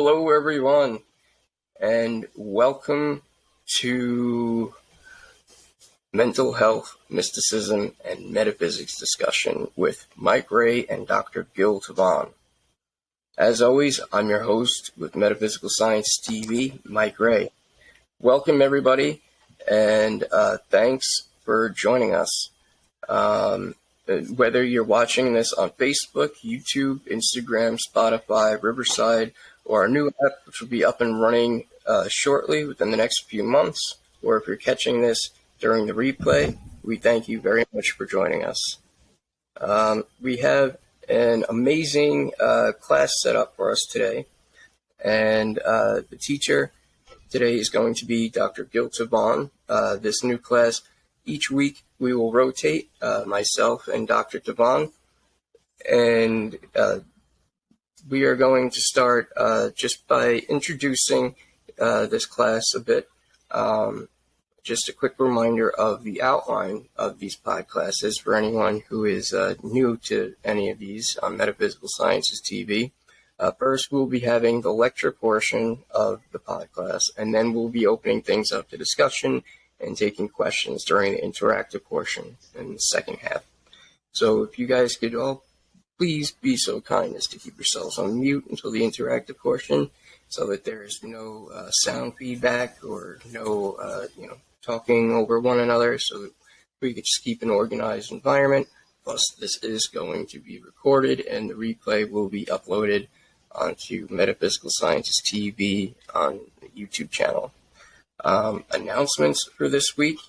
Hello, everyone, and welcome to Mental Health, Mysticism, and Metaphysics discussion with Mike Ray and Dr. Gil Tivon. As always, I'm your host with Metaphysical Science TV, Mike Ray. Welcome, everybody, and thanks for joining us. Whether you're watching this on Facebook, YouTube, Instagram, Spotify, Riverside, or our new app, which will be up and running shortly within the next few months, or if you're catching this during the replay, we thank you very much for joining us. We have an amazing class set up for us today, and the teacher today is going to be Dr. Gil Tivon. This new class, each week we will rotate, myself and Dr. Tivon, and we are going to start just by introducing this class a bit. Just a quick reminder of the outline of these podclasses for anyone who is new to any of these on Metaphysical Sciences TV. First, we'll be having the lecture portion of the podcast, and then we'll be opening things up to discussion and taking questions during the interactive portion in the second half. So if you guys could all please be so kind as to keep yourselves on mute until the interactive portion so that there's no sound feedback or no talking over one another, so that we could just keep an organized environment. Plus, this is going to be recorded and the replay will be uploaded onto Metaphysical Sciences TV on the YouTube channel. Announcements for this week.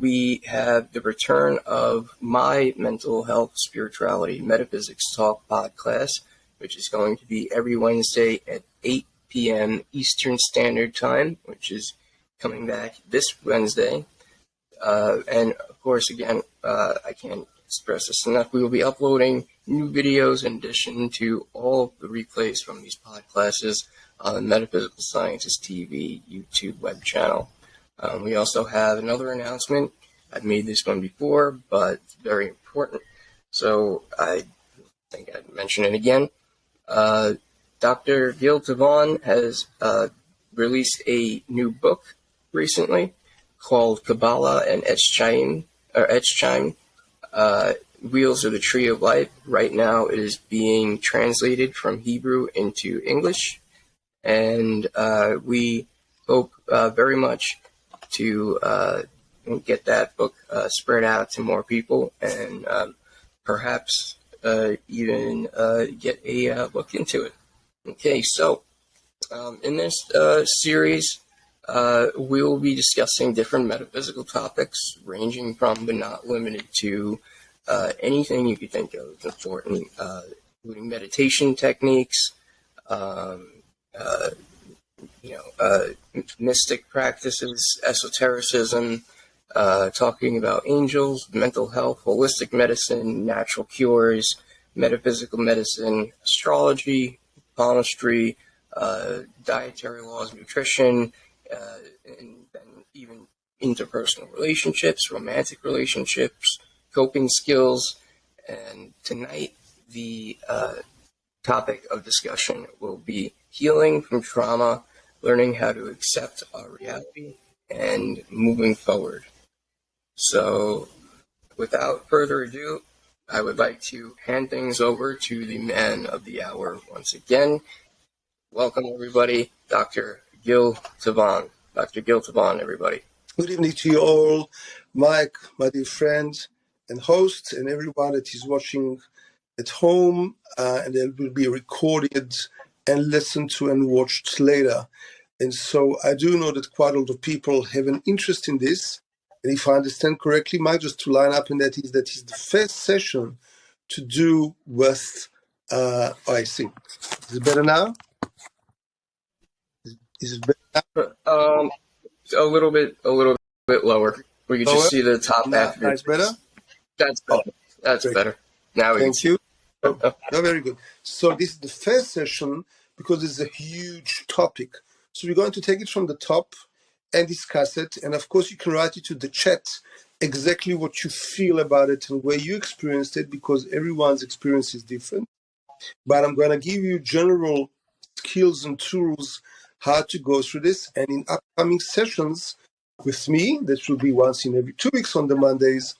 We have the return of my Mental Health, Spirituality, Metaphysics Talk podcast, which is going to be every Wednesday at 8 p.m. Eastern Standard Time, which is coming back this Wednesday. And of course, again, I can't express this enough. We will be uploading new videos in addition to all of the replays from these podclasses on the Metaphysical Sciences TV YouTube web channel. We also have another announcement. I've made this one before, but it's very important, so I think I'd mention it again. Dr. Gil Tivon has released a new book recently called Kabbalah and Etzchaim, Wheels of the Tree of Life. Right now it is being translated from Hebrew into English, and we hope very much to get that book spread out to more people, and perhaps even get a look into it. Okay, so in this series, we will be discussing different metaphysical topics, ranging from but not limited to anything you could think of important, including meditation techniques, mystic practices, esotericism, talking about angels, mental health, holistic medicine, natural cures, metaphysical medicine, astrology, palmistry, dietary laws, nutrition, and then even interpersonal relationships, romantic relationships, coping skills. And tonight, the topic of discussion will be healing from trauma, learning how to accept our reality, and moving forward. So, without further ado, I would like to hand things over to the man of the hour once again. Welcome, everybody, Dr. Gil Tivon. Dr. Gil Tivon, everybody. Good evening to you all, Mike, my dear friend and host, and everyone that is watching at home, and it will be recorded and listened to and watched later. And so I do know that quite a lot of people have an interest in this. And if I understand correctly, Mike, just to line up, and that is the first session to do with, I see. Is it better now? Is it better now? A little bit lower. We can just see the top half. That's better? That's better. That's better. Now we can see. Thank you. No, very good. So this is the first session because it's a huge topic. So we're going to take it from the top and discuss it. And of course, you can write it to the chat exactly what you feel about it and where you experienced it, because everyone's experience is different. But I'm going to give you general skills and tools how to go through this. And in upcoming sessions with me, that will be once in every 2 weeks on the Mondays,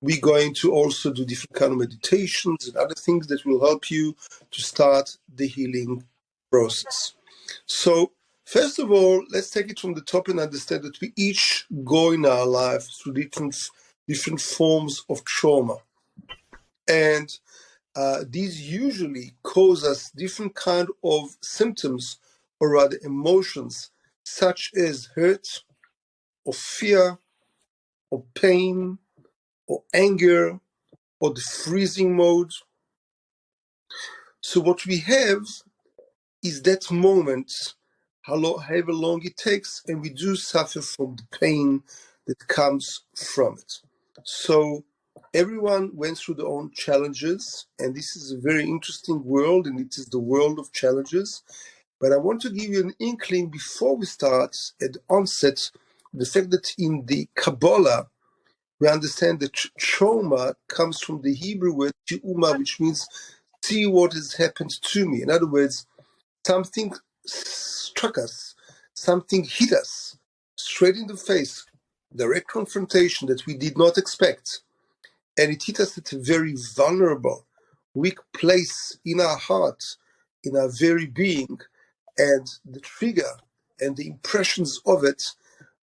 we're going to also do different kind of meditations and other things that will help you to start the healing process. So first of all, let's take it from the top and understand that we each go in our life through different forms of trauma. And these usually cause us different kind of symptoms, or rather emotions, such as hurt or fear or pain or anger or the freezing mode. So what we have is that moment, however long it takes, and we do suffer from the pain that comes from it. So everyone went through their own challenges, and this is a very interesting world, and it is the world of challenges. But I want to give you an inkling before we start at the onset, the fact that in the Kabbalah, we understand that trauma comes from the Hebrew word ti'uma, which means see what has happened to me. In other words, something struck us, something hit us straight in the face, direct confrontation that we did not expect. And it hit us at a very vulnerable, weak place in our heart, in our very being. And the trigger and the impressions of it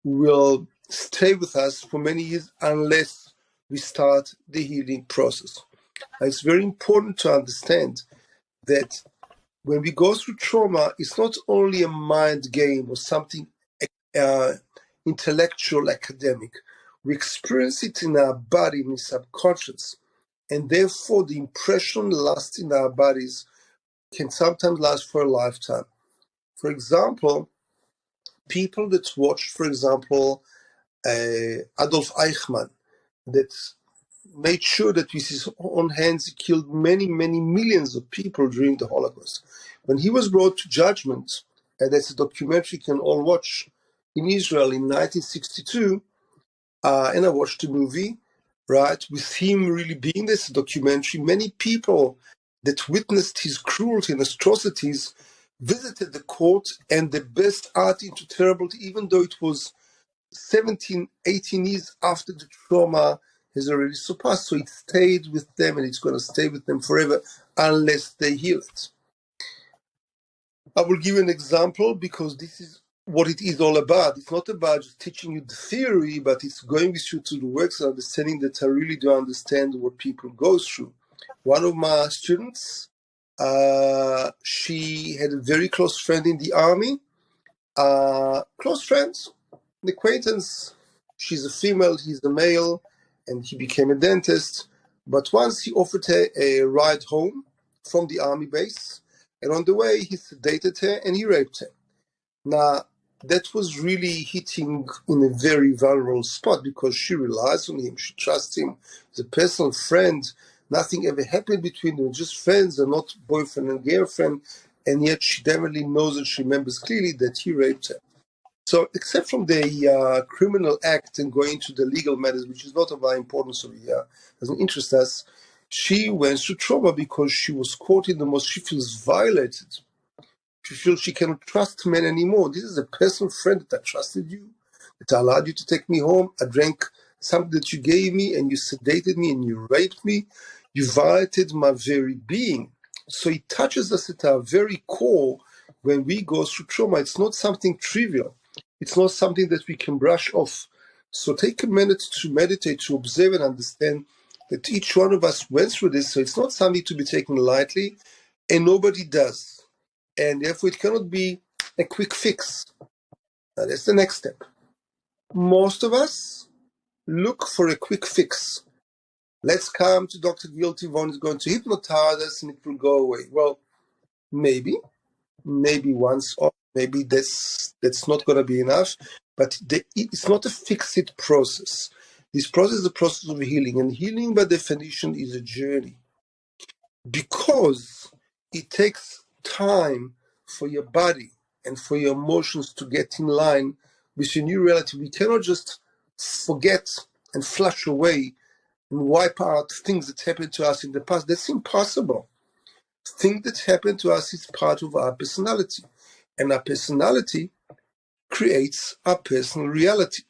will stay with us for many years unless we start the healing process. Now, it's very important to understand that when we go through trauma, it's not only a mind game or something intellectual, academic. We experience it in our body, in the subconscious, and therefore the impression lost in our bodies can sometimes last for a lifetime. For example, people that watched, for example, Adolf Eichmann, that made sure that with his own hands he killed many, many millions of people during the Holocaust. When he was brought to judgment, and that's a documentary you can all watch, in Israel in 1962, and I watched the movie, right, with him really being this documentary. Many people that witnessed his cruelty and atrocities visited the court, and the best art into terrible, even though it was 17, 18 years after the trauma has already surpassed. So it stayed with them, and it's going to stay with them forever unless they heal it. I will give you an example because this is what it is all about. It's not about just teaching you the theory, but it's going with you to the works and understanding that I really do understand what people go through. One of my students, she had a very close friend in the army, close friends, an acquaintance. She's a female, he's a male, and he became a dentist. But once he offered her a ride home from the army base, and on the way he sedated her and he raped her. Now, that was really hitting in a very vulnerable spot because she relies on him, she trusts him, he's a personal friend. Nothing ever happened between them, just friends and not boyfriend and girlfriend, and yet she definitely knows and she remembers clearly that he raped her. So, except from the criminal act and going to the legal matters, which is not of our importance over here, doesn't interest us, she went through trauma because she was caught in the most, she feels violated. She feels she cannot trust men anymore. This is a personal friend that I trusted you, that allowed you to take me home. I drank something that you gave me and you sedated me and you raped me. You violated my very being. So it touches us at our very core when we go through trauma. It's not something trivial. It's not something that we can brush off. So take a minute to meditate, to observe and understand that each one of us went through this. So it's not something to be taken lightly, and nobody does. And therefore it cannot be a quick fix. Now that's the next step. Most of us look for a quick fix. Let's come to Dr. Gil Tivon, is going to hypnotize us and it will go away. Well, maybe once off, maybe that's not going to be enough, but it's not a fix-it process. This process is a process of healing, and healing by definition is a journey. Because it takes time for your body and for your emotions to get in line with your new reality. We cannot just forget and flush away and wipe out things that happened to us in the past. That's impossible. Things that happen to us is part of our personality, and our personality creates our personal reality.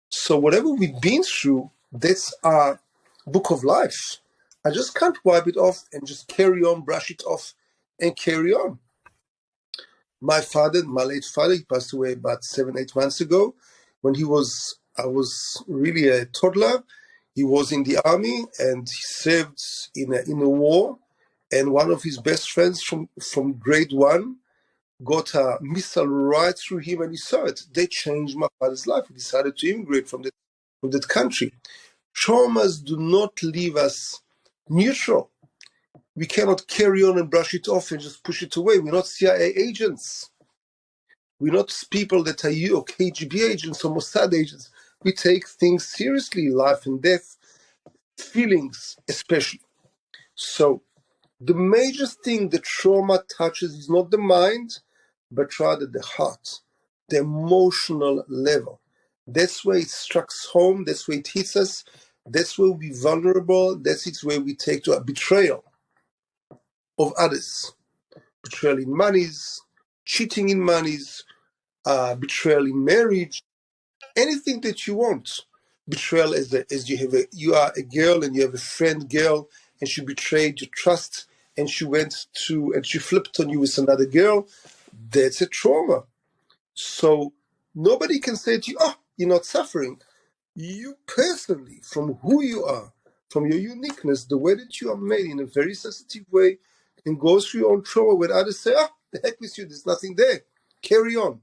So whatever we've been through, that's our book of life. I just can't wipe it off and just carry on, brush it off, and carry on. My father, my late father, he passed away about 7-8 months ago. When I was really a toddler. He was in the army and he served in a war. And one of his best friends from grade 1 got a missile right through him, and he saw it. They changed my father's life. He decided to immigrate from that country. Traumas do not leave us neutral. We cannot carry on and brush it off and just push it away. We're not CIA agents. We're not people that are you or KGB agents or Mossad agents. We take things seriously, life and death, feelings especially. So the major thing that trauma touches is not the mind, but rather the heart, the emotional level. That's where it strikes home, that's where it hits us, that's where we're vulnerable, that's where we take to a betrayal of others. Betrayal in monies, cheating in monies, betrayal in marriage, anything that you want. Betrayal as you are a girl and you have a friend girl and she betrayed your trust and she flipped on you with another girl. That's a trauma. So nobody can say to you, oh, you're not suffering. You personally, from who you are, from your uniqueness, the way that you are made in a very sensitive way, can go through your own trauma when others say, ah, the heck with you, there's nothing there. Carry on.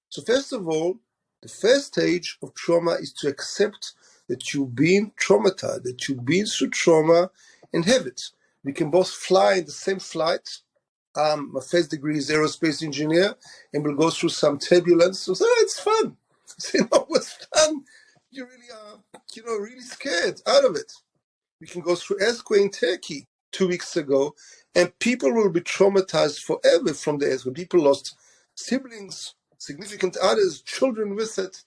So first of all, the first stage of trauma is to accept that you've been traumatized, that you've been through trauma and have it. We can both fly in the same flight. My first degree is aerospace engineer, and we'll go through some turbulence. So it's fun. So, what's fun? You really are, really scared out of it. We can go through earthquake in Turkey 2 weeks ago, and people will be traumatized forever from the earthquake. People lost siblings, significant others, children with it.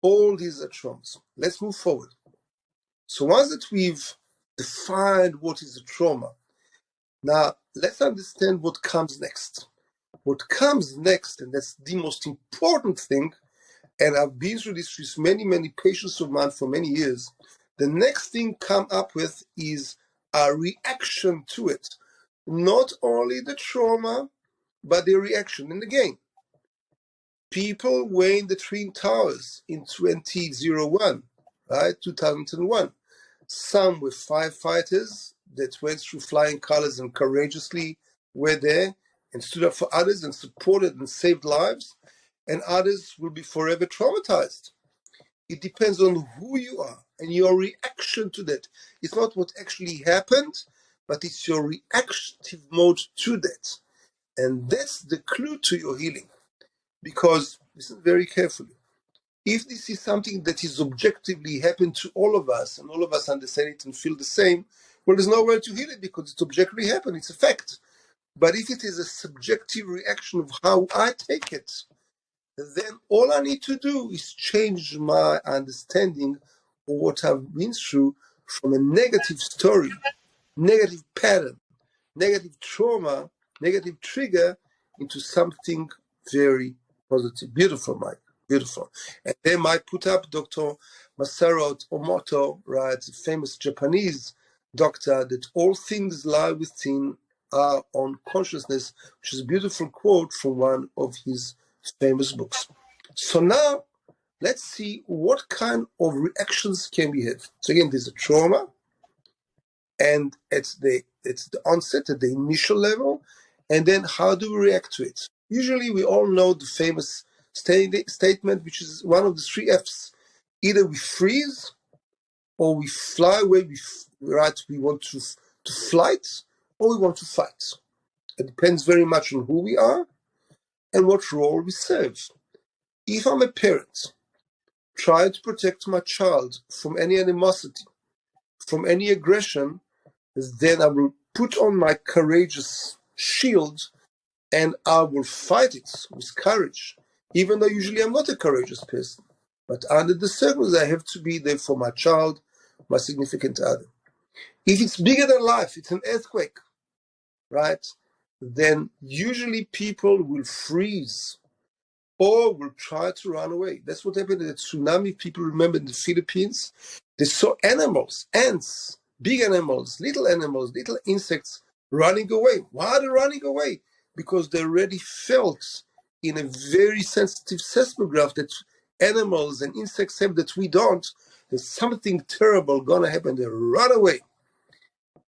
All these are traumas. Let's move forward. So once that we've defined what is a trauma, now let's understand what comes next. What comes next, and that's the most important thing, and I've been through this with many, many patients of mine for many years, the next thing come up with is a reaction to it. Not only the trauma, but the reaction. And again, people were in the Twin Towers in 2001, right, 2001. Some were firefighters that went through flying colors and courageously were there and stood up for others and supported and saved lives. And others will be forever traumatized. It depends on who you are and your reaction to that. It's not what actually happened, but it's your reactive mode to that. And that's the clue to your healing. Because, listen very carefully, if this is something that is objectively happened to all of us, and all of us understand it and feel the same, well, there's nowhere to heal it because it's objectively happened, it's a fact. But if it is a subjective reaction of how I take it, then all I need to do is change my understanding of what I've been through from a negative story, negative pattern, negative trauma, negative trigger into something very positive. Beautiful, Mike. Beautiful. And they might put up Dr. Masaru Emoto, right, a famous Japanese doctor, that all things lie within our own consciousness, which is a beautiful quote from one of his famous books. So now let's see what kind of reactions can we have. So again, there's a trauma, and it's the onset at the initial level, and then how do we react to it? Usually we all know the famous statement, which is one of the 3 F's. Either we freeze or we fly away. We want to flight or we want to fight. It depends very much on who we are and what role we serve. If I'm a parent, try to protect my child from any animosity, from any aggression, then I will put on my courageous shield and I will fight it with courage, even though usually I'm not a courageous person. But under the circumstances, I have to be there for my child, my significant other. If it's bigger than life, it's an earthquake, right? then usually people will freeze or will try to run away. That's what happened in the tsunami. People remember in the Philippines, they saw animals, ants, big animals, little insects running away. Why are they running away? Because they already felt in a very sensitive seismograph that animals and insects have that we don't. There's something terrible going to happen. They run away.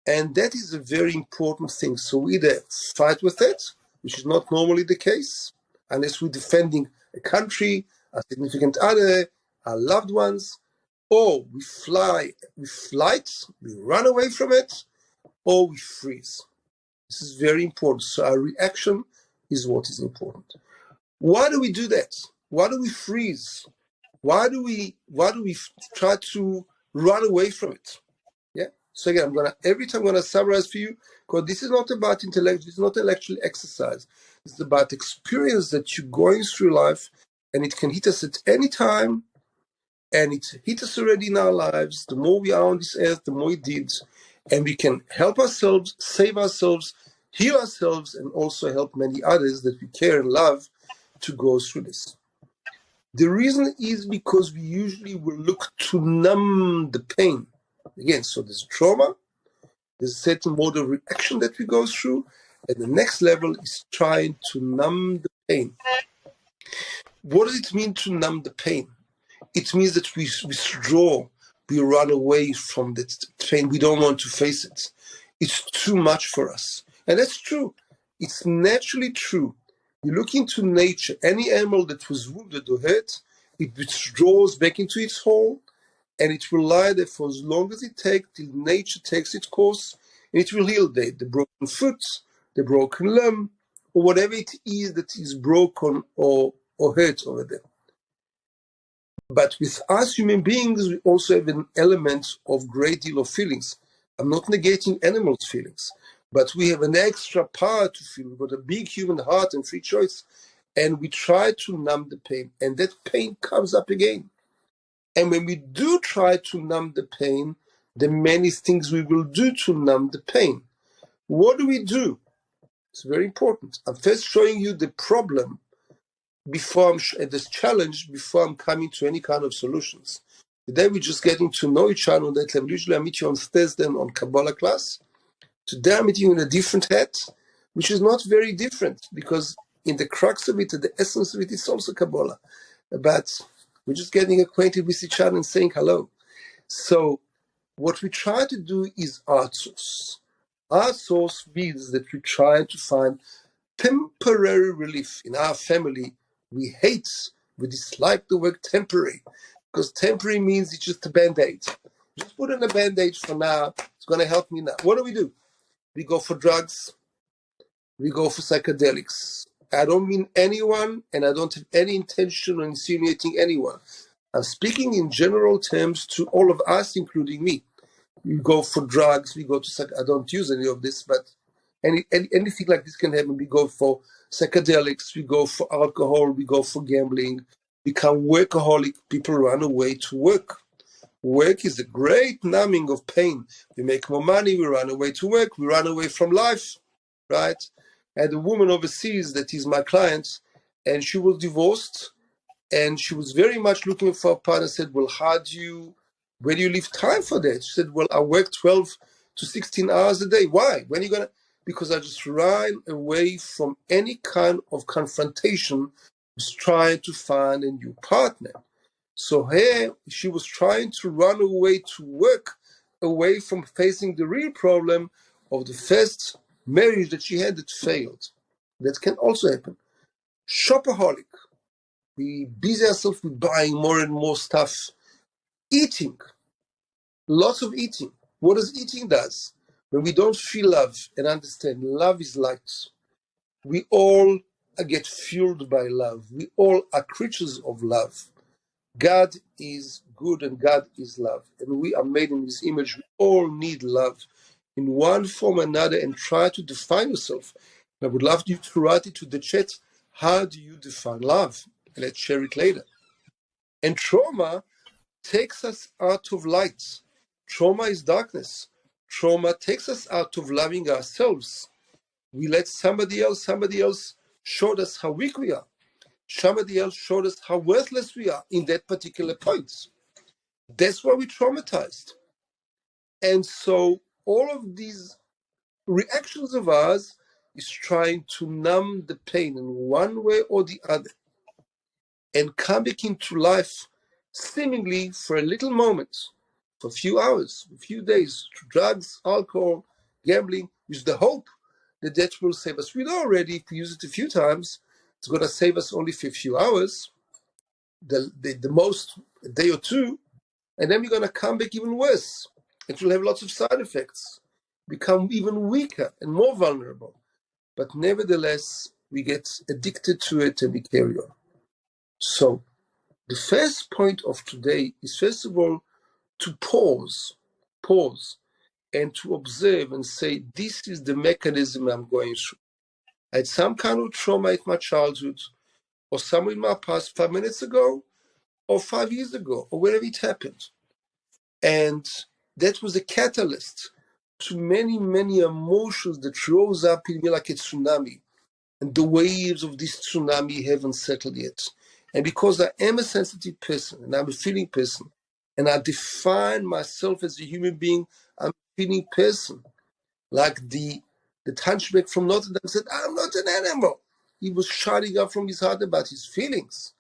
And that is a very important thing. So we either fight with it, which is not normally the case, unless we're defending a country, a significant other, our loved ones, or we flight, we run away from it, or we freeze. This is very important. So our reaction is what is important. Why do we do that? Why do we freeze? Why do we try to run away from it? Yeah. So again, every time I'm gonna summarize for you, because this is not about intellect, it's not intellectual exercise. It's about experience that you're going through life, and it can hit us at any time, and it hit us already in our lives. The more we are on this earth, the more it did, and we can help ourselves, save ourselves, heal ourselves, and also help many others that we care and love to go through this. The reason is because we usually will look to numb the pain. Again, so there's trauma, there's a certain mode of reaction that we go through, and the next level is trying to numb the pain. What does it mean to numb the pain? It means that we withdraw, we run away from that pain. We don't want to face it. It's too much for us. And that's true. It's naturally true. You look into nature, any animal that was wounded or hurt, it withdraws back into its hole, and it will lie there for as long as it takes till nature takes its course, and it will heal the broken foot, the broken limb, or whatever it is that is broken or hurt over there. But with us human beings, we also have an element of great deal of feelings. I'm not negating animals' feelings, but we have an extra power to feel. We've got a big human heart and free choice, and we try to numb the pain, and that pain comes up again. And when we do try to numb the pain, there are many things we will do to numb the pain. What do we do? It's very important. I'm first showing you the problem before this challenge, before I'm coming to any kind of solutions. Today we're just getting to know each other on that level. Usually I meet you on Thursday on Kabbalah class. Today I'm meeting you in a different hat, which is not very different, because in the crux of it, the essence of it, is also Kabbalah. But we're just getting acquainted with each other and saying hello. So what we try to do is art source. Art source means that we try to find temporary relief. In our family, we dislike the word temporary, because temporary means it's just a band-aid. Just put on a band-aid for now. It's going to help me now. What do? We go for drugs. We go for psychedelics. I don't mean anyone, and I don't have any intention of insinuating anyone. I'm speaking in general terms to all of us, including me. We go for drugs. We go to I don't use any of this, but anything like this can happen. We go for psychedelics. We go for alcohol. We go for gambling. Become workaholic. People run away to work. Work is a great numbing of pain. We make more money. We run away to work. We run away from life, right? I had a woman overseas that is my client, and she was divorced, and she was very much looking for a partner. I said, well, where do you leave time for that? She said, well, I work 12 to 16 hours a day. Why? When are you going to? Because I just ran away from any kind of confrontation, just trying to find a new partner. So here, she was trying to run away to work, away from facing the real problem of the first marriage that she had that failed. That can also happen. Shopaholic. We busy ourselves with buying more and more stuff. Eating. Lots of eating. What does eating does? When we don't feel love and understand love is light, we all get fueled by love. We all are creatures of love. God is good and God is love. And we are made in His image. We all need love in one form or another, and try to define yourself. I would love you to write it to the chat. How do you define love? And let's share it later. And trauma takes us out of light. Trauma is darkness. Trauma takes us out of loving ourselves. We let somebody else showed us how weak we are. Somebody else showed us how worthless we are in that particular point. That's why we're traumatized. And so all of these reactions of ours is trying to numb the pain in one way or the other and come back into life seemingly for a little moment, for a few hours, a few days, through drugs, alcohol, gambling, with the hope that that will save us. We know already if we use it a few times, it's going to save us only for a few hours, the most a day or two, and then we're going to come back even worse. It will have lots of side effects, become even weaker and more vulnerable. But nevertheless, we get addicted to it and we carry on. So the first point of today is, first of all, to pause, and to observe and say, this is the mechanism I'm going through. I had some kind of trauma in my childhood, or somewhere in my past 5 minutes ago, or 5 years ago, or wherever it happened. And that was a catalyst to many, many emotions that rose up in me like a tsunami. And the waves of this tsunami haven't settled yet. And because I am a sensitive person, and I'm a feeling person, and I define myself as a human being, I'm a feeling person. Like the hunchback from Notre Dame said, I'm not an animal. He was shouting out from his heart about his feelings.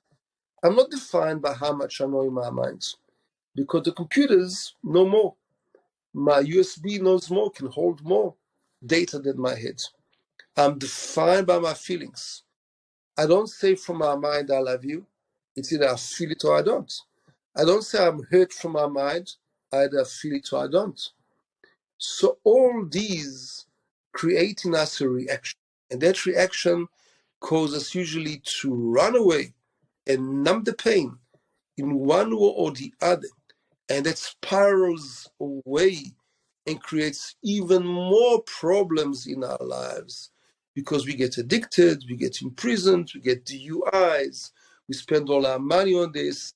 I'm not defined by how much I know in my mind, because the computers know more. My USB knows more, can hold more data than my head. I'm defined by my feelings. I don't say from my mind, I love you. It's either I feel it or I don't. I don't say I'm hurt from my mind. Either I feel it or I don't. So all these create in us a reaction. And that reaction causes us usually to run away and numb the pain in one way or the other. And that spirals away and creates even more problems in our lives, because we get addicted, we get imprisoned, we get DUIs, we spend all our money on this,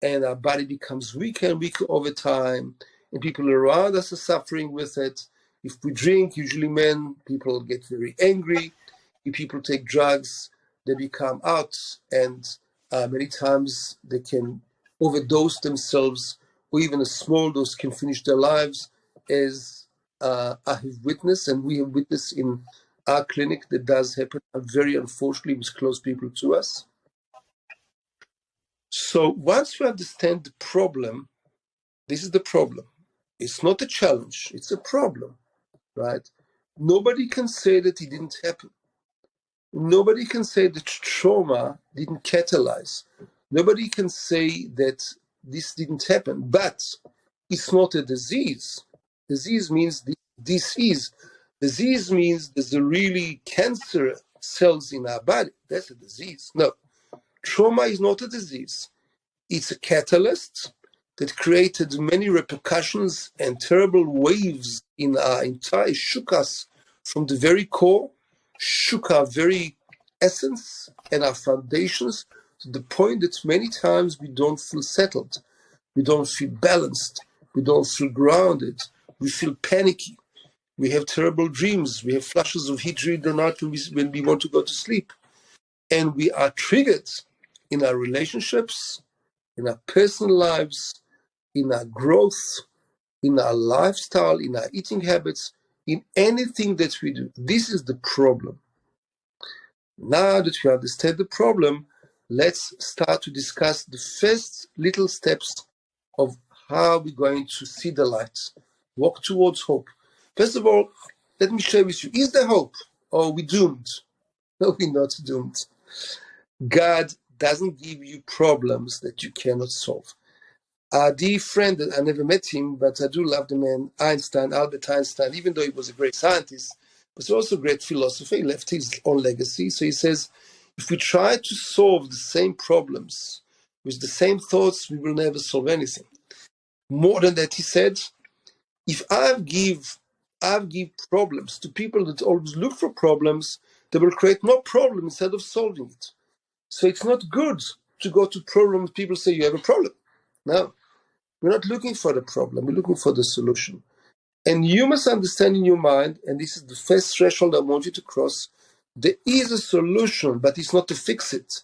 and our body becomes weaker and weaker over time, and people around us are suffering with it. If we drink, usually men, people get very angry. If people take drugs, they become out, and many times they can overdose themselves, or even a small dose can finish their lives, as I have witnessed, and we have witnessed in our clinic that does happen, very unfortunately, with close people to us. So once we understand the problem, this is the problem. It's not a challenge, it's a problem, right? Nobody can say that it didn't happen. Nobody can say that trauma didn't catalyze. Nobody can say that this didn't happen, but it's not a disease. Disease means disease. Disease means there's a really cancer cells in our body. That's a disease. No, trauma is not a disease. It's a catalyst that created many repercussions and terrible waves in our entire, shook us from the very core, shook our very essence and our foundations, to the point that many times we don't feel settled, we don't feel balanced, we don't feel grounded, we feel panicky, we have terrible dreams, we have flashes of heat during the night when we want to go to sleep, and we are triggered in our relationships, in our personal lives, in our growth, in our lifestyle, in our eating habits, in anything that we do. This is the problem. Now that we understand the problem, let's start to discuss the first little steps of how we're going to see the light, walk towards hope. First of all, let me share with you, is there hope, or are we doomed? No, we're not doomed. God doesn't give you problems that you cannot solve. Our dear friend, I never met him, but I do love the man, Einstein, Albert Einstein, even though he was a great scientist, but also a great philosopher. He left his own legacy. So he says, if we try to solve the same problems with the same thoughts, we will never solve anything. More than that, he said, if I give problems to people that always look for problems, they will create more problems instead of solving it. So it's not good to go to problems. People say you have a problem. No, we're not looking for the problem. We're looking for the solution. And you must understand in your mind, and this is the first threshold I want you to cross, there is a solution, but it's not to fix it.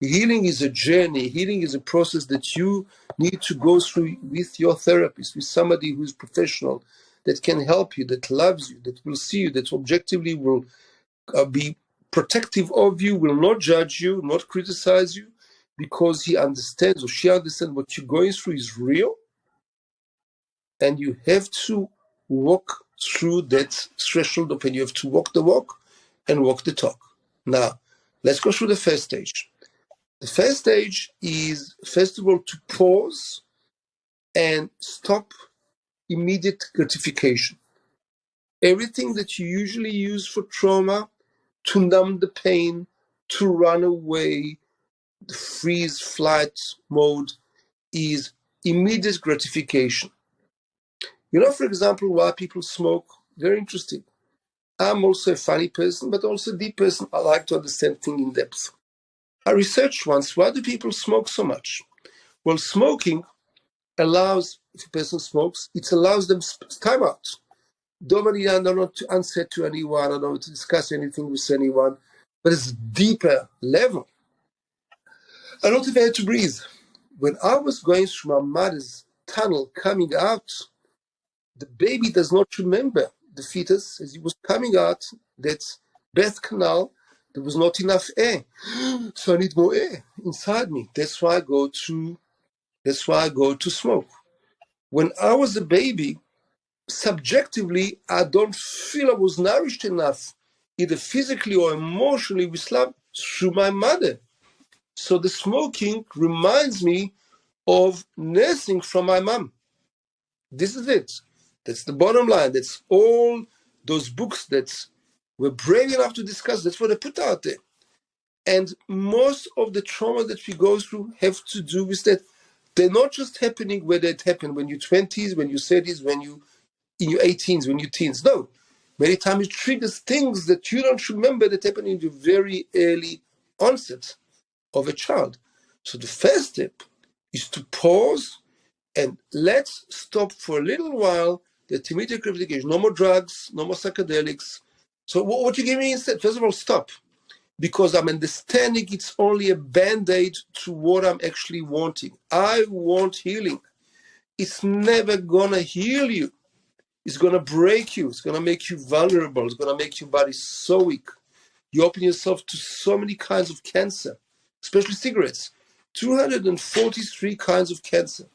Healing is a journey. Healing is a process that you need to go through with your therapist, with somebody who's professional, that can help you, that loves you, that will see you, that objectively will be protective of you, will not judge you, not criticize you, because he understands or she understands what you're going through is real. And you have to walk through that threshold of, and you have to walk the walk and walk the talk. Now, let's go through the first stage. The first stage is, first of all, to pause and stop immediate gratification. Everything that you usually use for trauma, to numb the pain, to run away, the freeze flight mode, is immediate gratification. You know, for example, why people smoke? Very interesting. I'm also a funny person, but also a deep person. I like to understand things in depth. I researched once, why do people smoke so much? Well, smoking allows, if a person smokes, it allows them time out. Don't not to answer to anyone, I don't to discuss anything with anyone, but it's a deeper level. I don't even have to breathe. When I was going through my mother's tunnel coming out, the baby does not remember the fetus as he was coming out, that birth canal, there was not enough air. So I need more air inside me. That's why I go to smoke. When I was a baby, subjectively, I don't feel I was nourished enough, either physically or emotionally, with love through my mother. So the smoking reminds me of nursing from my mom. This is it. That's the bottom line. That's all those books that we're brave enough to discuss. That's what they put out there. And most of the trauma that we go through have to do with that. They're not just happening where they happen when you're 20s, when you're 30s, when you in your 18s, when you're teens. No. Many times it triggers things that you don't remember that happened in the very early onset of a child. So the first step is to pause and let's stop for a little while the immediate gratification. No more drugs, no more psychedelics. So what you give me instead? First of all, stop. Because I'm understanding it's only a band-aid to what I'm actually wanting. I want healing. It's never gonna heal you. It's gonna break you. It's gonna make you vulnerable. It's gonna make your body so weak. You open yourself to so many kinds of cancer, especially cigarettes. 243 kinds of cancer.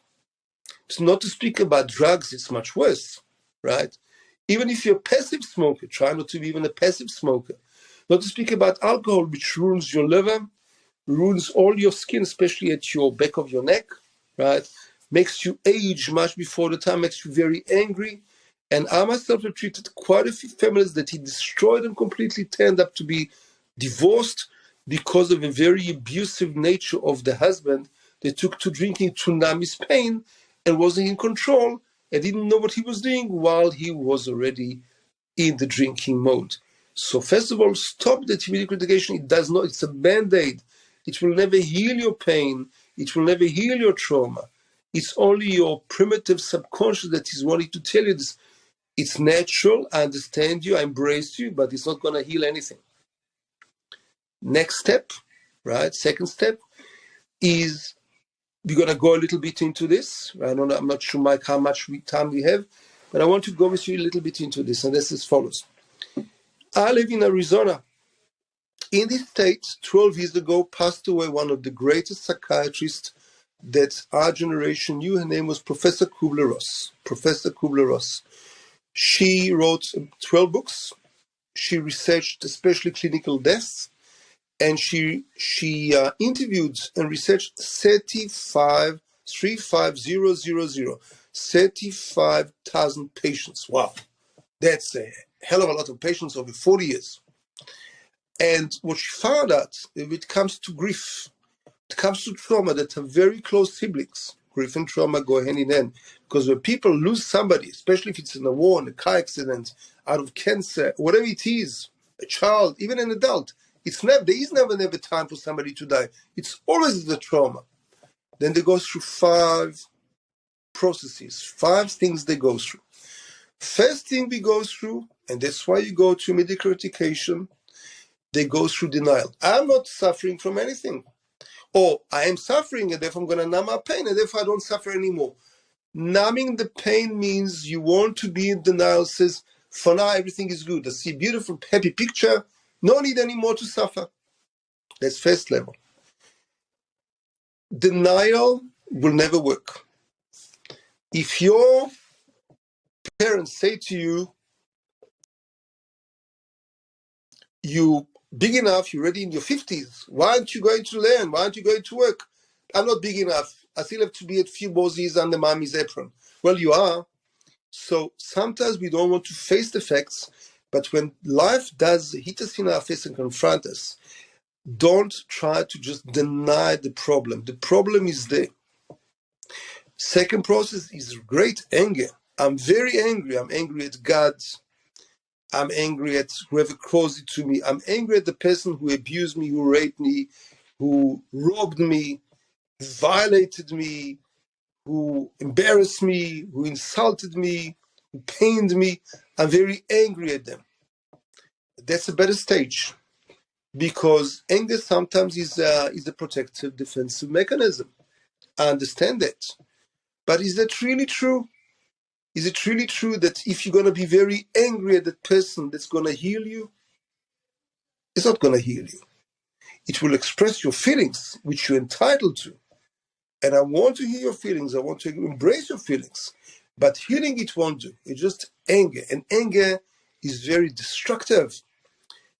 So not to speak about drugs, it's much worse, right? Even if you're a passive smoker, try not to be even a passive smoker. Not to speak about alcohol, which ruins your liver, ruins all your skin, especially at your back of your neck, right? Makes you age much before the time, makes you very angry. And I myself have treated quite a few families that he destroyed and completely turned up to be divorced because of a very abusive nature of the husband that took to drinking to numb his pain and wasn't in control and didn't know what he was doing while he was already in the drinking mode. So first of all, stop the immediate gratification. It does not, it's a band-aid. It will never heal your pain. It will never heal your trauma. It's only your primitive subconscious that is wanting to tell you this. It's natural, I understand you, I embrace you, but it's not going to heal anything. Next step, right? Second step is we're going to go a little bit into this. I'm not sure, Mike, how much time we have, but I want to go with you a little bit into this, and this is as follows. I live in Arizona. In this state, 12 years ago, passed away one of the greatest psychiatrists that our generation knew. Her name was Professor Kubler-Ross. Professor Kubler-Ross. She wrote 12 books. She researched especially clinical deaths, and she interviewed and researched 35,000 patients. Wow, that's a hell of a lot of patients over 40 years. And what she found out, if it comes to grief, it comes to trauma that have very close siblings. Grief and trauma go hand in hand. Because when people lose somebody, especially if it's in a war, in a car accident, out of cancer, whatever it is, a child, even an adult, there is never time for somebody to die. It's always the trauma. Then they go through 5 processes, 5 things they go through. First thing we go through, and that's why you go to medical education, they go through denial. I'm not suffering from anything. Or I am suffering, and therefore I'm going to numb my pain, and therefore I don't suffer anymore. Numbing the pain means you want to be in denial, says, for now everything is good. I see a beautiful, happy picture, no need anymore to suffer. That's first level. Denial will never work. If your parents say to you, you big enough, you're already in your 50s, why aren't you going to learn? Why aren't you going to work? I'm not big enough. I still have to be a few bozzies under mommy's apron. Well, you are. So sometimes we don't want to face the facts, but when life does hit us in our face and confront us, don't try to just deny the problem. The problem is there. Second process is great anger. I'm very angry. I'm angry at God. I'm angry at whoever caused it to me. I'm angry at the person who abused me, who raped me, who robbed me, who violated me, who embarrassed me, who insulted me, who pained me. I'm very angry at them. That's a better stage, because anger sometimes is a protective, defensive mechanism. I understand that. But is that really true? Is it really true that if you're going to be very angry at that person, that's going to heal you? It's not going to heal you. It will express your feelings, which you're entitled to. And I want to hear your feelings. I want to embrace your feelings. But healing it won't do. It's just anger. And anger is very destructive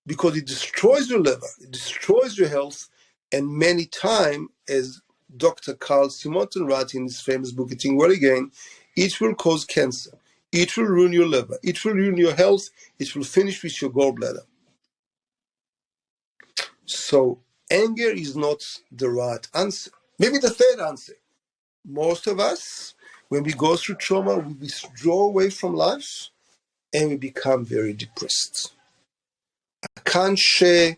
because it destroys your liver, it destroys your health. And many times, as Dr. Carl Simonton writes in his famous book, Eating Well Again, it will cause cancer. It will ruin your liver. It will ruin your health. It will finish with your gallbladder. So anger is not the right answer. Maybe the third answer. Most of us, when we go through trauma, we withdraw away from life and we become very depressed. I can't share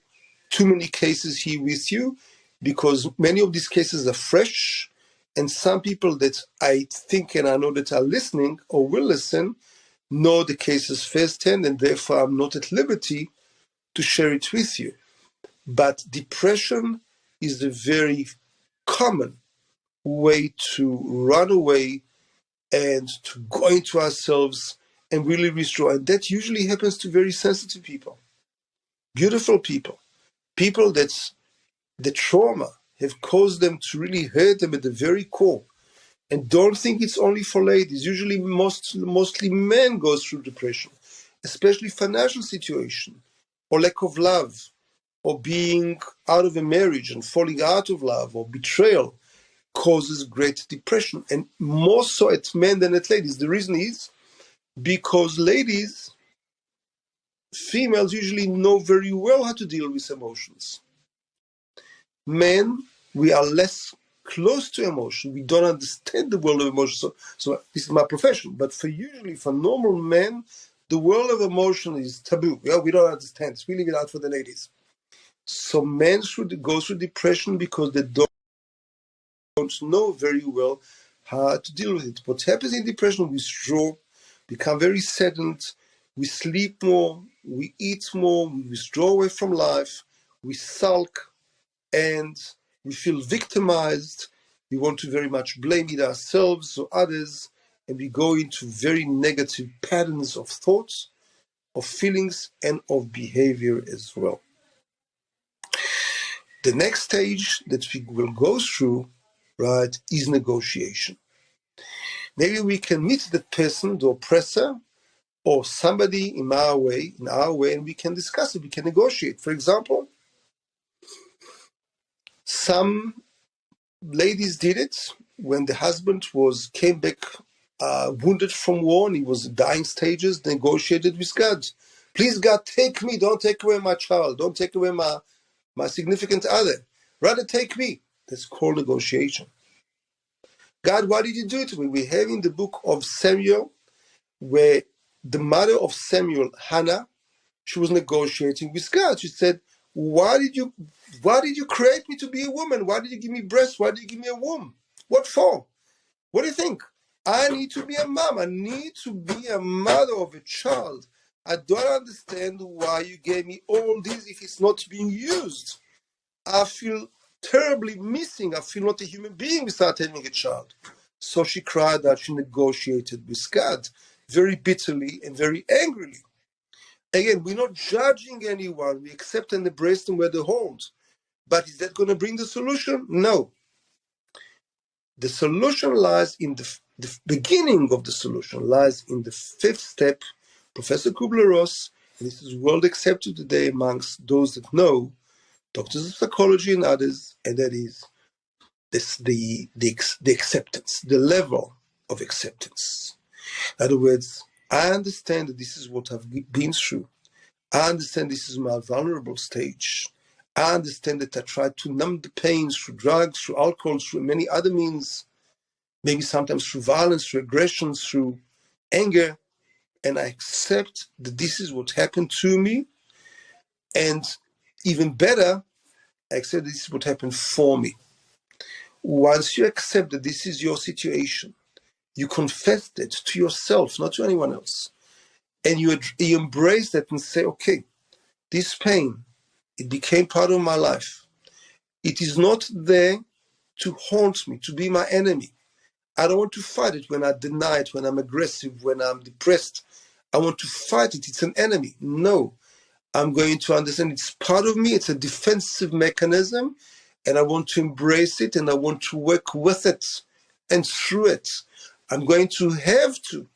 too many cases here with you because many of these cases are fresh, and some people that I think and I know that are listening or will listen know the cases firsthand, and therefore I'm not at liberty to share it with you. But depression is a very common way to run away and to go into ourselves and really withdraw. And that usually happens to very sensitive people, beautiful people, people that the trauma have caused them to really hurt them at the very core. And don't think it's only for ladies. Usually mostly men go through depression, especially financial situation or lack of love or being out of a marriage and falling out of love or betrayal causes great depression, and more so at men than at ladies. The reason is because ladies, females usually know very well how to deal with emotions. Men, we are less close to emotion. We don't understand the world of emotion. So this is my profession. But for normal men, the world of emotion is taboo. Yeah, we don't understand. We leave it out for the ladies. So men should go through depression because they don't know very well how to deal with it. What happens in depression, we withdraw, become very saddened, we sleep more, we eat more, we withdraw away from life, we sulk, and we feel victimized. We want to very much blame it ourselves or others, and we go into very negative patterns of thoughts, of feelings, and of behavior as well. The next stage that we will go through, right, is negotiation. Maybe we can meet the person, the oppressor, or somebody in our way, and we can discuss it, we can negotiate. For example, some ladies did it when the husband came back wounded from war and he was in dying stages, negotiated with God. Please, God, take me, don't take away my child, don't take away my significant other, rather take me. That's called negotiation. God, why did you do it to me? We have in the book of Samuel where the mother of Samuel, Hannah, she was negotiating with God. She said, why did you create me to be a woman? Why did you give me breasts? Why did you give me a womb? What for? What do you think? I need to be a mom. I need to be a mother of a child. I don't understand why you gave me all this if it's not being used. I feel terribly missing. I feel not a human being without having a child. So she cried out. She negotiated with God very bitterly and very angrily. Again, we're not judging anyone. We accept and embrace them where they hold. But is that going to bring the solution? No. The solution lies in the beginning of the solution lies in the fifth step. Professor Kubler-Ross, and this is well accepted today amongst those that know, doctors of psychology and others, and that is the acceptance, the level of acceptance. In other words, I understand that this is what I've been through. I understand this is my vulnerable stage. I understand that I tried to numb the pain through drugs, through alcohol, through many other means, maybe sometimes through violence, through aggression, through anger, and I accept that this is what happened to me, and even better, I accept this is what happened for me. Once you accept that this is your situation, you confess it to yourself, not to anyone else, and you embrace that and say, okay, this pain, it became part of my life. It is not there to haunt me, to be my enemy. I don't want to fight it when I deny it, when I'm aggressive, when I'm depressed. I want to fight it. It's an enemy. No, I'm going to understand it's part of me. It's a defensive mechanism, and I want to embrace it, and I want to work with it and through it. I'm going to have to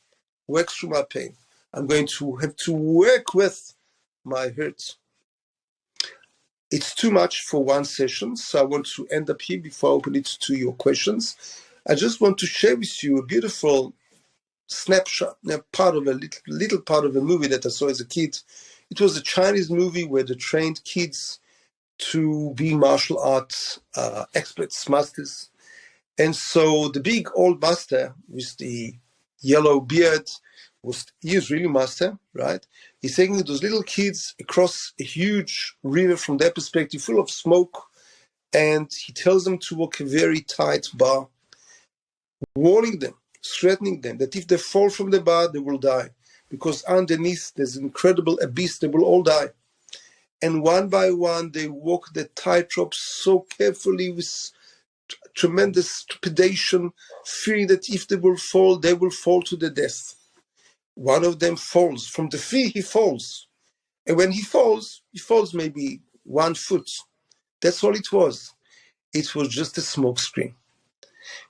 work through my pain. I'm going to have to work with my hurt. It's too much for one session, so I want to end up here before I open it to your questions. I just want to share with you a beautiful snapshot, part of a little part of a movie that I saw as a kid. It was a Chinese movie where they trained kids to be martial arts experts, masters. And so the big old master with the yellow beard, he was really master, right? He's taking those little kids across a huge river from their perspective, full of smoke, and he tells them to walk a very tight bar, warning them, threatening them that if they fall from the bar, they will die, because underneath there's an incredible abyss, they will all die. And one by one, they walk the tightrope so carefully with tremendous trepidation, fearing that if they will fall to their death. One of them falls. From the fear, he falls. And when he falls maybe 1 foot. That's all it was. It was just a smoke screen.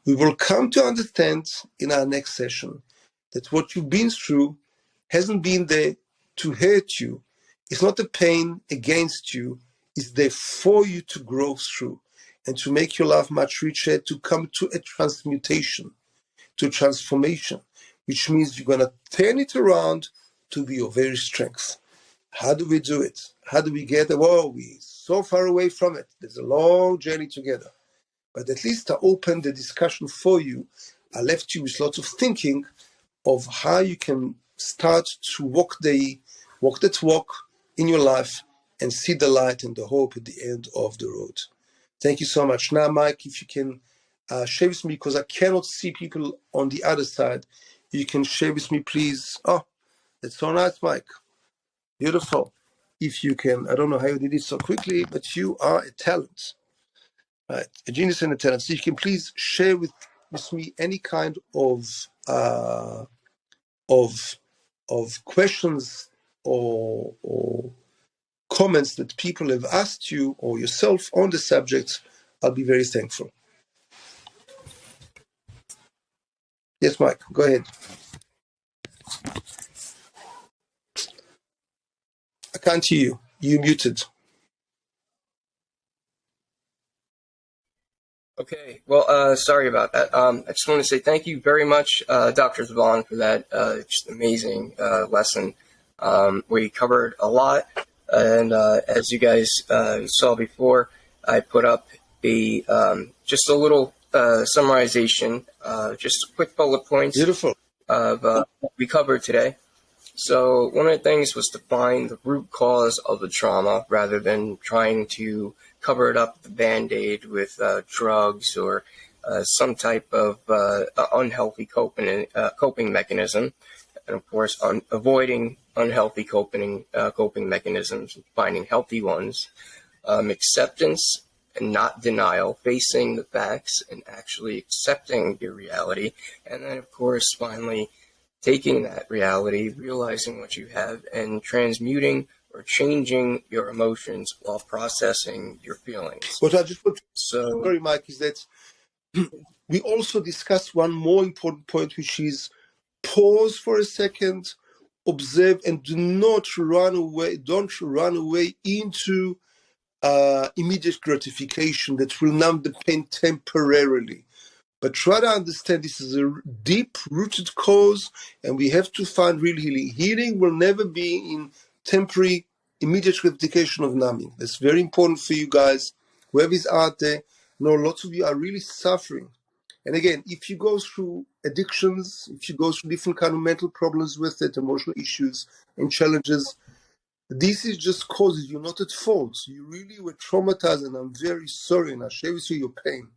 We will come to understand in our next session that what you've been through hasn't been there to hurt you. It's not a pain against you. It's there for you to grow through and to make your life much richer, to come to a transmutation, to a transformation, which means you're going to turn it around to be your very strength. How do we do it? How do we get there? Well, we're so far away from it. There's a long journey together. But at least I opened the discussion for you. I left you with lots of thinking of how you can start to walk that walk in your life and see the light and the hope at the end of the road. Thank you so much. Now, Mike, if you can share with me, because I cannot see people on the other side, you can share with me, please. Oh, that's so nice, Mike. Beautiful. If you can, I don't know how you did it so quickly, but you are a talent. Right, a genius and a talent. So if you can please share with me any kind of questions or comments that people have asked you or yourself on the subject, I'll be very thankful. Yes, Mike, go ahead. I can't hear you. You're muted. Okay, well, sorry about that. I just want to say thank you very much, Dr. Tivon, for that just amazing lesson. We covered a lot, and as you guys saw before, I put up just a little summarization, just quick bullet points. Beautiful. Of what we covered today. So one of the things was to find the root cause of the trauma rather than trying to cover it up with the Band-Aid with drugs or some type of unhealthy coping mechanism, and of course, avoiding unhealthy coping mechanisms, finding healthy ones, acceptance and not denial, facing the facts and actually accepting your reality, and then, of course, finally, taking that reality, realizing what you have, and transmuting or changing your emotions while processing your feelings. What I just want to So, sorry, Mike, is that we also discussed one more important point, which is pause for a second, observe, and do not run away. Don't run away into immediate gratification that will numb the pain temporarily. But try to understand this is a deep-rooted cause, and we have to find real healing. Healing will never be in temporary, immediate gratification of numbing. That's very important for you guys. Whoever is out there, know lots of you are really suffering. And again, if you go through addictions, if you go through different kind of mental problems with it, emotional issues and challenges, this is just causes you're not at fault. You really were traumatized, and I'm very sorry, and I share with you your pain.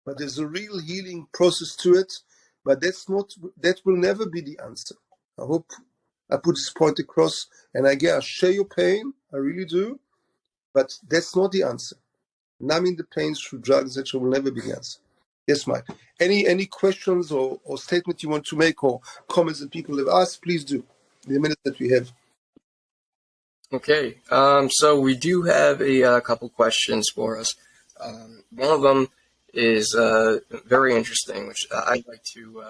But there's a real healing process to it. But that will never be the answer. I hope I put this point across. And again, I share your pain, I really do. But that's not the answer. Numbing the pain through drugs, etc., will never be the answer. Yes, Mike. Any questions or statement you want to make or comments that people have asked, please do. In the minute that we have. okay, so we do have a couple questions for us. One of them is very interesting, which I'd like to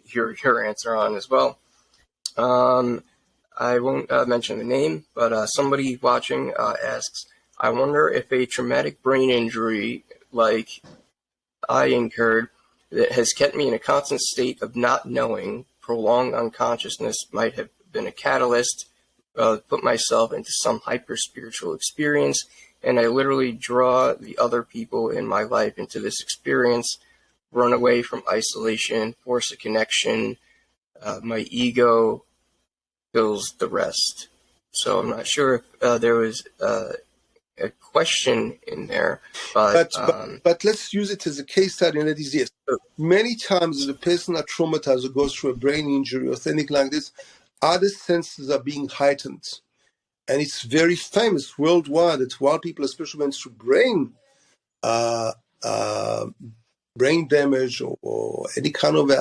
hear your answer on as well. I won't mention the name, but somebody watching asks, I wonder if a traumatic brain injury like I incurred that has kept me in a constant state of not knowing, prolonged unconsciousness might have been a catalyst, put myself into some hyper-spiritual experience, and I literally draw the other people in my life into this experience, run away from isolation, force a connection, my ego fills the rest. So I'm not sure if there was a question in there, but let's use it as a case study, and that is yes. Many times, the person that traumatized or goes through a brain injury or anything like this, other senses are being heightened, and it's very famous worldwide that while people, especially went through brain damage or any kind of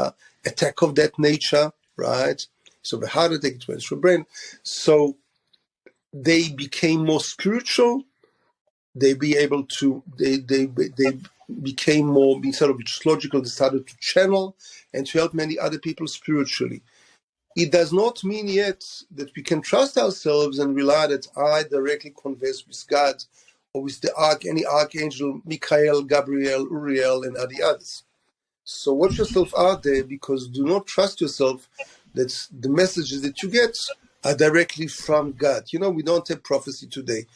attack of that nature, right? So the heart attack, it went through brain, so they became more spiritual. They became more sort of logical. They started to channel and to help many other people spiritually. It does not mean yet that we can trust ourselves and rely that I directly converse with God or with any archangel, Michael, Gabriel, Uriel, and the others. So watch yourself out there, because do not trust yourself that the messages that you get are directly from God. We don't have prophecy today.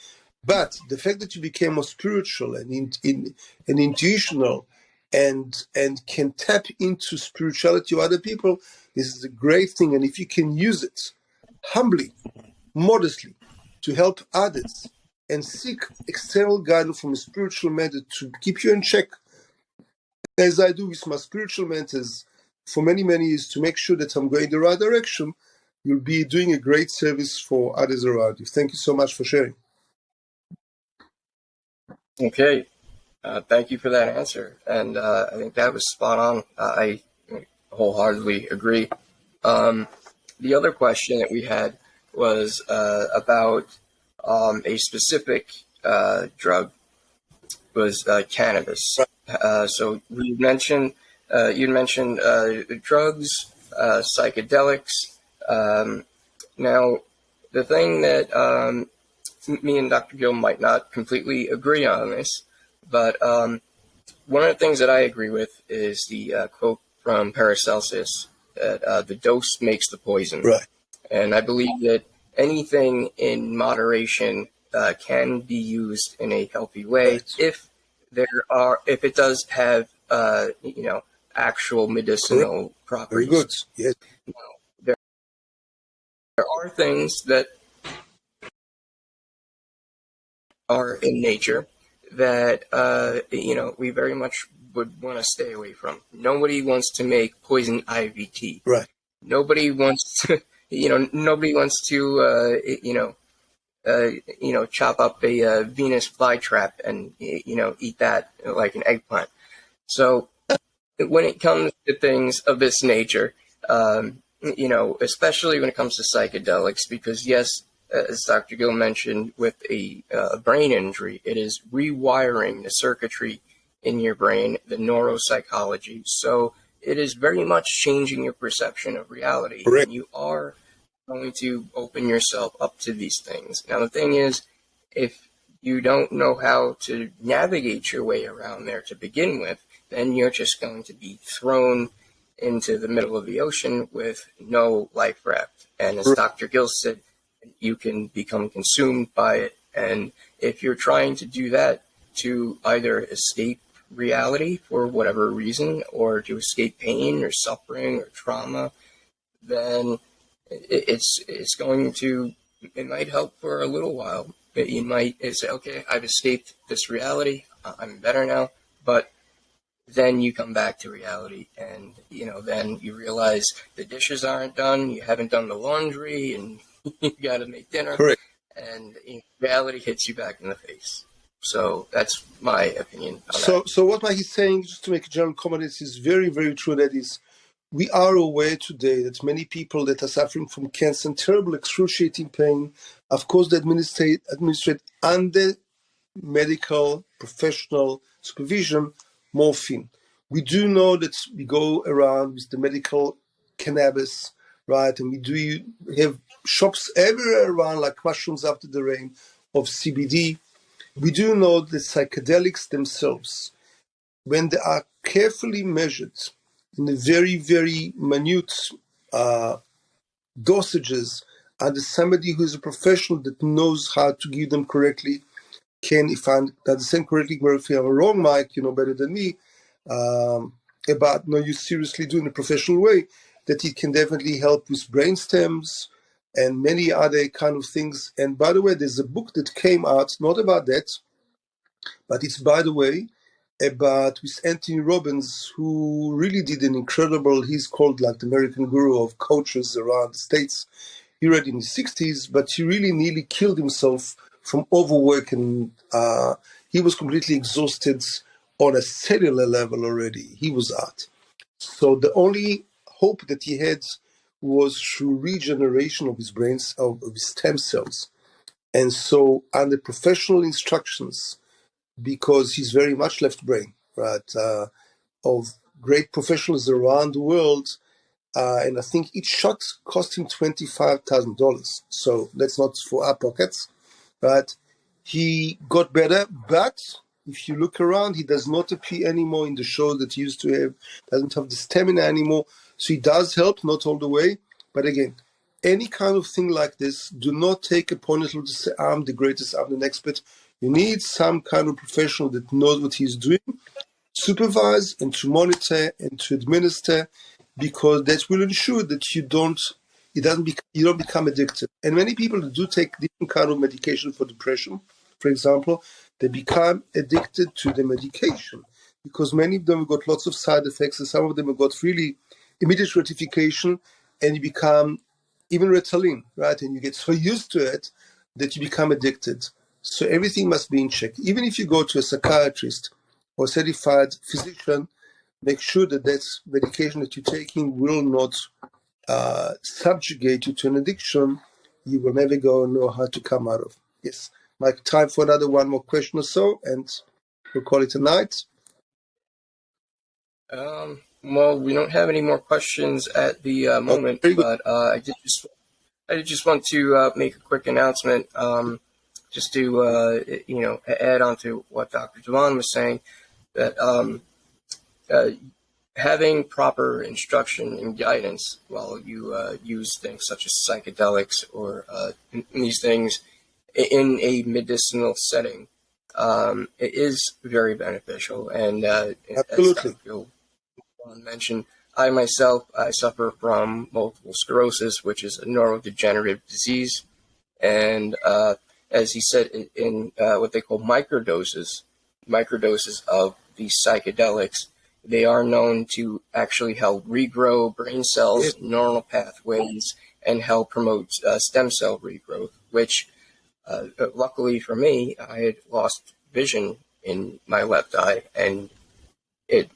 But the fact that you became more spiritual and intuitional and can tap into spirituality of other people, this is a great thing. And if you can use it humbly, modestly, to help others and seek external guidance from a spiritual mentor to keep you in check, as I do with my spiritual mentors for many, many years, to make sure that I'm going the right direction, you'll be doing a great service for others around you. Thank you so much for sharing. okay. Thank you for that answer, and I think that was spot on. I wholeheartedly agree. The other question that we had was about a specific drug, was cannabis. So you mentioned drugs, psychedelics. Now, the thing that me and Dr. Gil might not completely agree on this, but one of the things that I agree with is the quote from Paracelsus that the dose makes the poison. Right. And I believe that anything in moderation can be used in a healthy way, right, if it does have actual medicinal properties. Very good. Yes. There are things that are in nature that, we very much would want to stay away from. Nobody wants to make poison ivy tea. Right. Nobody wants to, nobody wants to, chop up a Venus flytrap and, eat that like an eggplant. So when it comes to things of this nature, especially when it comes to psychedelics, because yes, as Dr. Gil mentioned, with a brain injury, it is rewiring the circuitry in your brain, the neuropsychology. So it is very much changing your perception of reality. Correct. And you are going to open yourself up to these things. Now, the thing is, if you don't know how to navigate your way around there to begin with, then you're just going to be thrown into the middle of the ocean with no life raft. And as Dr. Gil said, you can become consumed by it. And if you're trying to do that to either escape reality for whatever reason, or to escape pain or suffering or trauma, then it might help for a little while. You might say, okay, I've escaped this reality, I'm better now, but then you come back to reality, and then you realize the dishes aren't done, you haven't done the laundry, and you got to make dinner. Correct. And reality hits you back in the face. So that's my opinion on that. So what Mike is saying, just to make a general comment, is very, very true. That is, we are aware today that many people that are suffering from cancer and terrible excruciating pain, of course, they administrate under medical professional supervision morphine. We do know that we go around with the medical cannabis, right? And we do have shops everywhere around like mushrooms after the rain of CBD. We do know that psychedelics themselves, when they are carefully measured in a very, very minute dosages under somebody who is a professional that knows how to give them correctly, if I understand correctly, if I'm wrong, Mike, you know better than me, about you seriously do in a professional way, that it can definitely help with brain stems and many other kind of things. And by the way, there's a book that came out, not about that, but it's, by the way, about with Anthony Robbins, who really did an incredible, he's called like the American guru of coaches around the States. He read in his 60s, but he really nearly killed himself from overwork, and he was completely exhausted on a cellular level already. He was out. So the only hope that he had was through regeneration of his brains, of his stem cells. And so under professional instructions, because he's very much left brain, right, of great professionals around the world, and I think each shot cost him $25,000. So that's not for our pockets, right? He got better, but if you look around, he does not appear anymore in the show that he used to have, doesn't have the stamina anymore. So he does help, not all the way. But again, any kind of thing like this, do not take upon yourself to say, I'm the greatest, I'm an expert. You need some kind of professional that knows what he's doing, supervise and to monitor and to administer, because that will ensure that you don't become addicted. And many people do take different kind of medication for depression, for example, they become addicted to the medication because many of them have got lots of side effects, and some of them have got really immediate gratification, and you become even Ritalin, right? And you get so used to it that you become addicted. So everything must be in check. Even if you go to a psychiatrist or a certified physician, make sure that that medication that you're taking will not subjugate you to an addiction you will never go and know how to come out of. Yes. Mike, time for one more question or so, and we'll call it a night. Well, we don't have any more questions at the moment, but I did just want to make a quick announcement, just to add on to what Dr. Tivon was saying, that having proper instruction and guidance while you use things such as psychedelics or these things in a medicinal setting, it is very beneficial. And as Dr. Gil mentioned, I myself, I suffer from multiple sclerosis, which is a neurodegenerative disease. And as he said, in what they call microdoses, microdoses of these psychedelics, they are known to actually help regrow brain cells, neuronal pathways, and help promote stem cell regrowth, which luckily for me, I had lost vision in my left eye, and it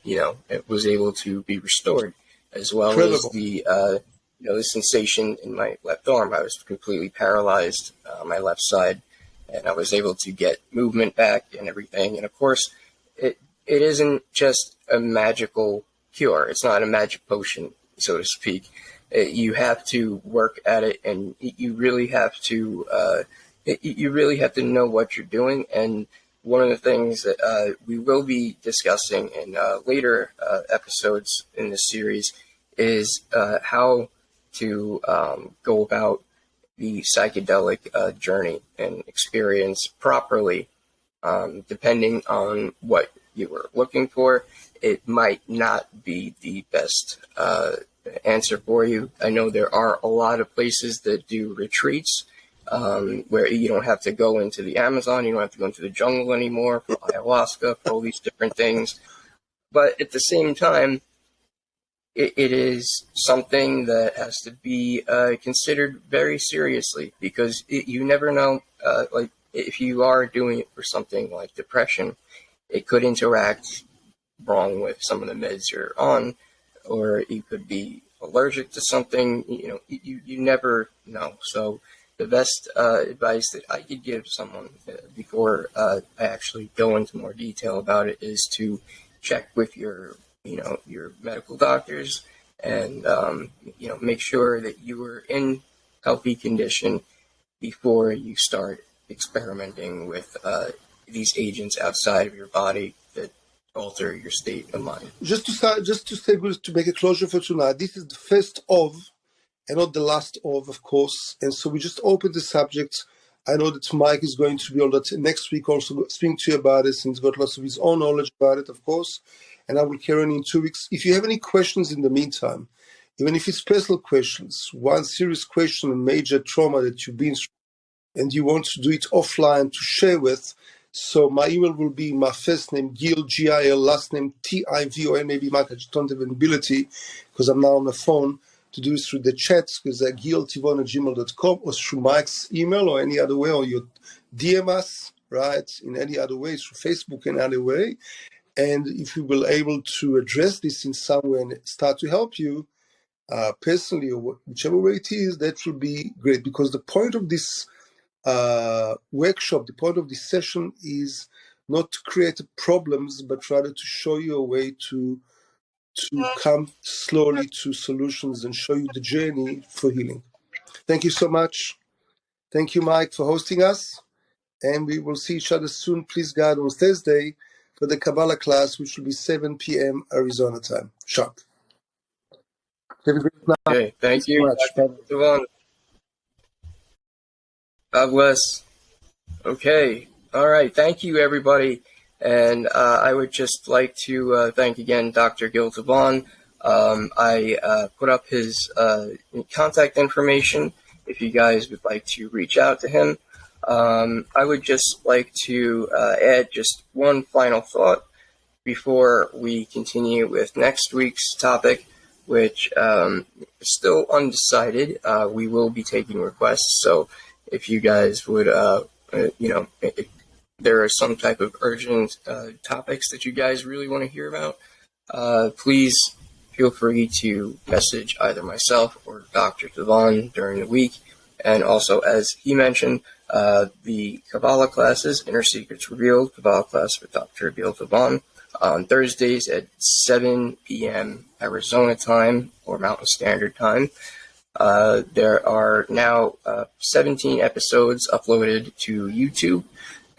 was able to be restored, as well Incredible. as the sensation in my left arm. I was completely paralyzed on my left side, and I was able to get movement back and everything. And of course, it isn't just a magical cure. It's not a magic potion, so to speak. You have to work at it, and you really have to know what you're doing. And one of the things that we will be discussing in later episodes in this series is how to go about the psychedelic journey and experience properly. Depending on what you were looking for, it might not be the best answer for you. I know there are a lot of places that do retreats where you don't have to go into the Amazon, you don't have to go into the jungle anymore for ayahuasca, for all these different things. But at the same time, it is something that has to be considered very seriously, because you never know, like if you are doing it for something like depression, it could interact wrong with some of the meds you're on, or you could be allergic to something. You never know. So the best advice that I could give someone before I actually go into more detail about it is to check with your medical doctors, and make sure that you are in healthy condition before you start experimenting with these agents outside of your body that alter your state of mind. Just to make a closure for tonight, this is the first of, and not the last of course. And so we just opened the subject. I know that Mike is going to be on that next week also speaking to you about it, and he's got lots of his own knowledge about it, of course. And I will carry on in 2 weeks. If you have any questions in the meantime, even if it's personal questions, one serious question, a major trauma that you've been through, and you want to do it offline to share with, so my email will be my first name, Gil, G-I-L, last name, T-I-V-O-N. Maybe Mike, I just don't have an ability because I'm now on the phone to do it through the chats, because Gil Tivon at gmail.com, or through Mike's email, or any other way, or you DM us, right, in any other way, through Facebook, any other way. And if we will able to address this in some way and start to help you personally, or whichever way it is, that will be great. Because the point of this workshop, the point of this session is not to create problems, but rather to show you a way to come slowly to solutions and show you the journey for healing. Thank you so much. Thank you, Mike, for hosting us. And we will see each other soon, please God, on Thursday for the Kabbalah class, which will be 7 p.m. Arizona time. Sharp. Have a great night. Okay, thank you, Much. Dr. Tivon. God bless. Okay, all right, thank you, everybody. And I would just like to thank again Dr. Gil Tivon. I put up his contact information if you guys would like to reach out to him. I would just like to add just one final thought before we continue with next week's topic, which is still undecided. We will be taking requests, so if you guys would, if there are some type of urgent topics that you guys really want to hear about, please feel free to message either myself or Dr. Tivon during the week. And also, as he mentioned, the Kabbalah classes, Inner Secrets Revealed, Kabbalah class with Dr. Gil Tivon, on Thursdays at 7 p.m. Arizona time or Mountain Standard Time. There are now 17 episodes uploaded to YouTube,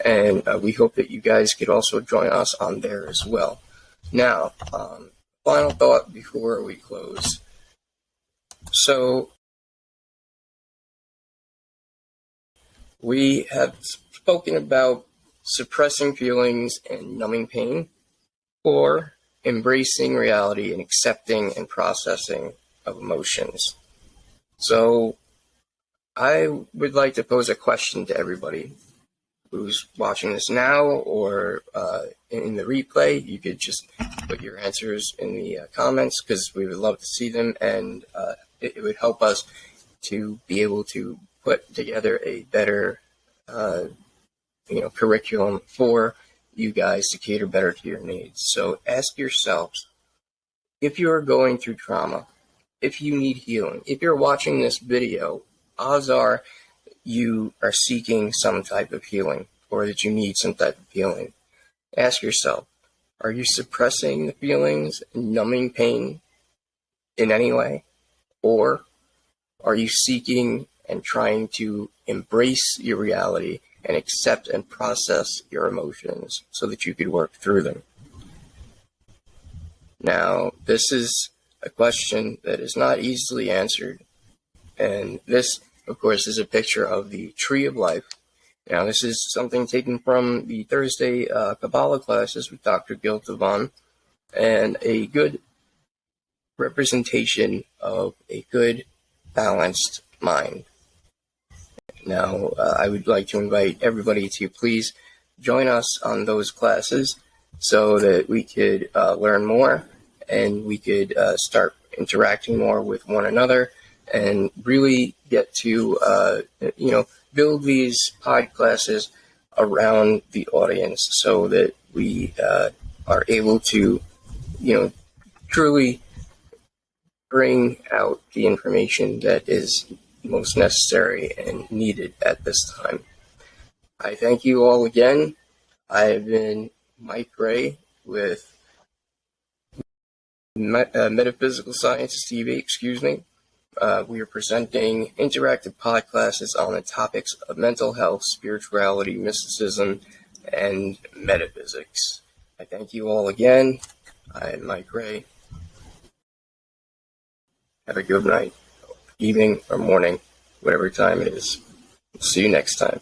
and we hope that you guys could also join us on there as well. Now, final thought before we close. So, we have spoken about suppressing feelings and numbing pain, or embracing reality and accepting and processing of emotions. So I would like to pose a question to everybody. who's watching this now or in the replay, you could just put your answers in the comments, because we would love to see them, and it would help us to be able to put together a better curriculum for you guys to cater better to your needs. So ask yourselves, if you are going through trauma, if you need healing, if you're watching this video, odds are you are seeking some type of healing, or that you need some type of healing. Ask yourself, are you suppressing the feelings and numbing pain in any way? Or are you seeking and trying to embrace your reality and accept and process your emotions so that you could work through them? Now, this is a question that is not easily answered. And this, of course, is a picture of the Tree of Life. Now, this is something taken from the Thursday Kabbalah classes with Dr. Gil Tivon, and a good representation of a good, balanced mind. Now, I would like to invite everybody to please join us on those classes so that we could learn more, and we could start interacting more with one another, and really get to build these podclasses around the audience, so that we are able to truly bring out the information that is most necessary and needed at this time. I thank you all again. I have been Mike Ray with Metaphysical Science TV, we are presenting interactive podclasses on the topics of mental health, spirituality, mysticism, and metaphysics. I thank you all again. I'm Mike Ray. Have a good night, evening, or morning, whatever time it is. See you next time.